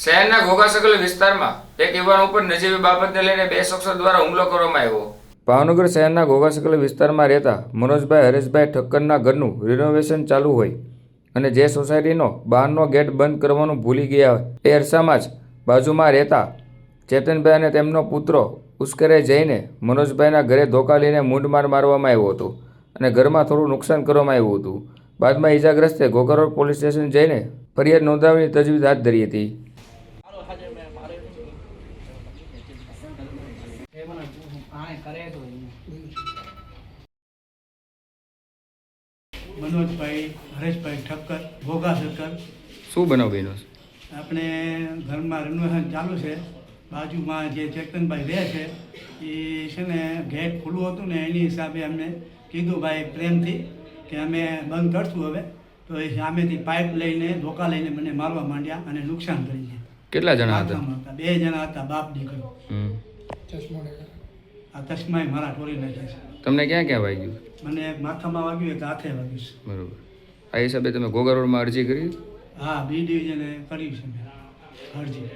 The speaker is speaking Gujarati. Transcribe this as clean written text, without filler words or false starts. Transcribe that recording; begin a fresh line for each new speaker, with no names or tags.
શહેરના ઘોઘાસકલ વિસ્તારમાં એક યુવાન ઉપર નજીવી બાબતને લઈને બે શખ્સો દ્વારા હુમલો કરવામાં આવ્યો. ભાવનગર શહેરના ઘોઘાસકલ વિસ્તારમાં રહેતા મનોજભાઈ હરેશભાઈ ઠક્કરના ઘરનું રિનોવેશન ચાલુ હોય અને જે સોસાયટીનો બહારનો ગેટ બંધ કરવાનું ભૂલી ગયા એ અરસામાં જ બાજુમાં રહેતા ચેતનભાઈ અને તેમનો પુત્રો ઉશ્કેરાઈ જઈને મનોજભાઈના ઘરે ધોકા લઈને મૂંઢમાર મારવામાં આવ્યો હતો અને ઘરમાં થોડું નુકસાન કરવામાં આવ્યું હતું. બાદમાં ઈજાગ્રસ્તે ઘોઘા રોડ પોલીસ સ્ટેશન જઈને ફરિયાદ નોંધાવવાની તજવીજ હાથ ધરી હતી.
મનોજભાઈ હરેશભાઈ ઠક્કર ઘોઘા સર્કલ.
શું બનાવ બન્યો છે?
આપણે ઘરમાં રિનોવેશન ચાલુ છે. બાજુમાં જે ચેતનભાઈ રહે છે એ છે ને ગેટ ખુલ્લું હતું ને એની હિસાબે અમને કીધું ભાઈ પ્રેમથી કે અમે બંધ કરશું હવે. તો એ સામેથી પાઇપ લઈને ધોકા લઈને મને મારવા માંડ્યા અને નુકસાન કરી છે.
કેટલા જણા હતા?
બે જણા હતા, બાપ દીકરો. આ ચશ્માએ મારા ટોરી નાખ્યા છે.
તમને ક્યાં ક્યાં વાગ્યું?
મને માથામાં વાગ્યું, એક હાથે વાગ્યું છે.
બરોબર. આ હિસાબે તમે ઘોઘા રોડમાં અરજી કરી?
હા, બી ડિવિઝને કર્યું છે મેં અરજી.